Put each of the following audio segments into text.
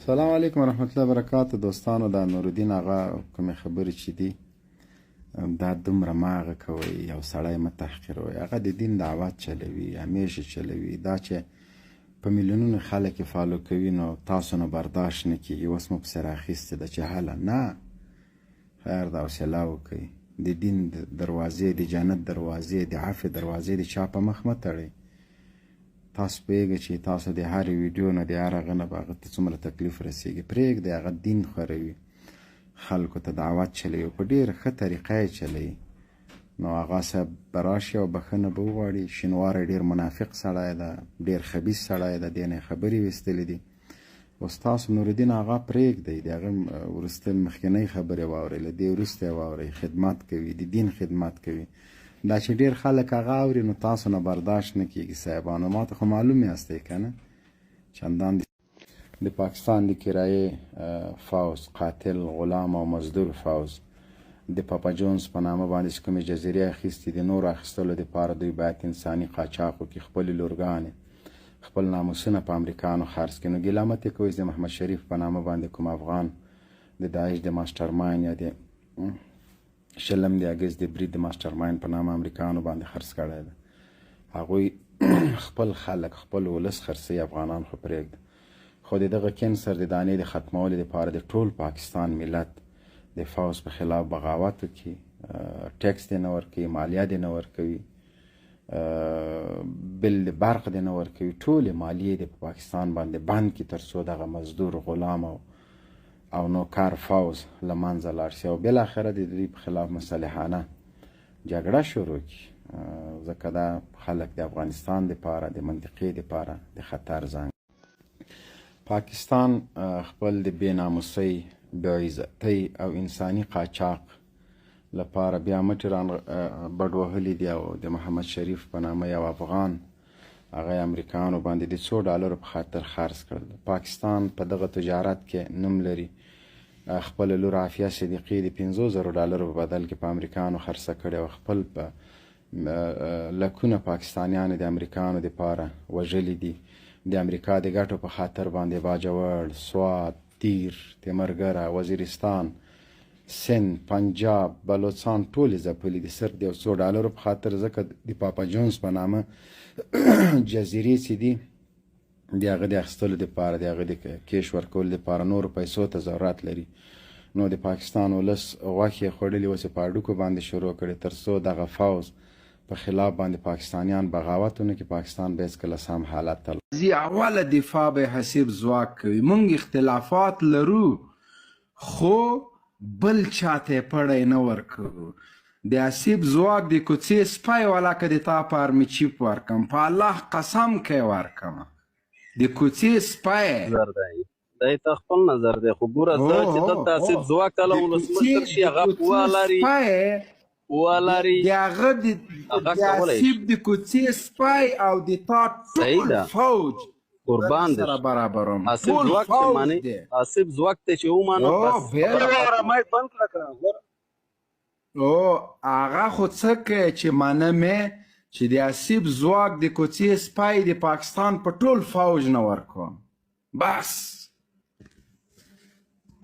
سلام علیکم ورحمت الله وبرکاته. دوستانو، دا نورالدین آغا کومې خبرې چې دي دا دومره ماغه کوي، یو سړی مه تحقیروئ. هغه د دین دعوت چلوي، همیشه چلوي. دا چې په میلیونونو خلک یې فالو کوي نو تاسو نه برداشت نه کېږي. اوس مو پسې راخیستې ده چې هله نه، خیر ده، حوصله وکئ. د دین دروازې، د جنت دروازې، د عفو دروازې د چا په مخ مه تړئ. تاسو پوهېږئ چې تاسو د هرې ویډیو نه د هر هغه نه به هغه ته څومره تکلیف رسېږي. پرېږدئ، هغه دین خوروي، خلکو ته دعوت چلوي، په ډېره ښه طریقه یې چلوي. نو آغا صاحب به راشي او بښنه به وغواړي. شینواری ډېر منافق سړی ده، ډېر خبیث سړی ده، دې نه یې خبرې ویستلې دي. اوس تاسو نورالدین آغا پرېږدئ، د هغه وروسته مخکینۍ خبرې واورئ، له دې وروسته یې واورئ. خدمت کوي، د دین خدمت کوي. دا چې ډېر خلک هغه اوري نو تاسو نه برداشت نه کېږي. صاحبانو، ما ته خو معلوم یاستئ که نه، چندان د پاکستان د کرایې فوز، قاتل، غلام او مزدور فوز د پاپا جونز په نامه باندې چې کومې جزیرې اخیستې دي، نور اخیستلو دپاره دوی باید انساني قاچاق وکړي، خپلې لورګانې، خپل ناموسونه په امریکانو خرڅ کړي. نو ګیله مه ترې کوئ، د محمد شریف په نامه باندې کوم افغان د داعش د ماسټر ماینډ یا د شلم د اګست د برید د ماسټر ماینډ په نامه امریکانو باندې خرڅ کړی ده. هغوی خپل خلک، خپل ولس خرڅوي، افغانان خو پرېږده. خو د دغه کینسر د دانې د ختمولو دپاره د ټول پاکستان ملت د فوز په خلاف بغاوت وکړي. ټیکس دې نه ورکوي، مالیه دې نه ورکوي، بل د برق دې نه ورکوي. ټولې مالیې دې په پاکستان باندې بند کړي تر څو دغه مزدور، غلام او نوکر فوز له منځه لاړ شي او بالاخره د دوی په خلاف مسلحانه جګړه شروع کړي. ځکه دا خلک د افغانستان دپاره، د منطقې دپاره د خطر زنګ. پاکستان خپل د بې ناموسۍ، بېعزتۍ او انساني قاچاق لپاره بیا مټې بډ وهلي دي او د محمد شریف په نامه یو افغان هغه یې امریکایانو باندې د $100 په خاطر خرڅ کړل. پاکستان په دغه تجارت کې نوم لري. خپله لور عافیه صدیقي د $50,000 په بدل کې په امریکایانو خرڅه کړې او خپل په لکونه پاکستانیان د امریکایانو دپاره وژلي دي. د امریکا د ګټو په خاطر باندې باجوړ، سوات، تیر، تیمرګره، وزیرستان، سند، پنجاب، بلوچستان ټولې ځپلي دي صرف د $100 په خاطر. ځکه د پاپا جونز په نامه جزیرې چې دي د هغه د اخیستلو دپاره، د هغه د کیش ورکولو دپاره نورو پیسو ته ضرورت لري. نو د پاکستان ولس غوښې یې خوړلي، اوس یې په هډوکو باندې شروع کړې تر څو دغه فوز په خلاف باندې پاکستانیان بغاوت ونه کړي. پاکستان به هېڅکله سم حالت ته اوله دفاع به حسیب ځواک کوي. موږ اختلافات لرو خو بل چاته پړی نه ورکوو. د حسیب ځواک د کوڅې سپی والا که د تا په ارمي چیپ ورکم، په الله قسم که یې ورکم. د کوڅې سپی دا تا خپل نظر دی، خو ګوره زه چې دلته حسیب ځواک کله ولسمشر شي هغه قوه لري، قوه لري، د هغه د حسیب د کوڅې سپی او د تا ټول فوج قربان دي سره برابروم. حسیب ځواک چې معنی حسیب ځواک ته چې ومانه بس هغه خو څه کوي چې منمې چې د حسیب ځواک د کوڅې سپی د پاکستان په ټول فوج نه ورکوم. بس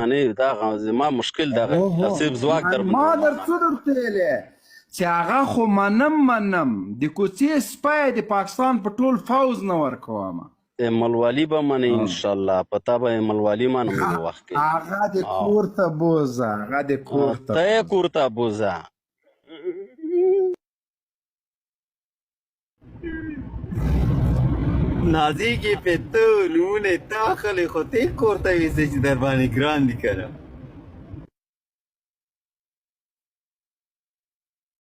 معنی دا زما مشکل دغه حسیب ځواک ما درته ویلې چې هغه خو منم د کوڅې سپی د پاکستان په ټول فوج نه ورکوم. ملوالي به منې انشاءالله، پتا به ملوالي منم د وخت کې. هغه د کور ته بوزه، هغه د کور ته ته یې کور ته بوزه. نازیږي پې ته نومونه تا خلې خو ته یې کور ته ویسې چې در باندې ګران دي که نه.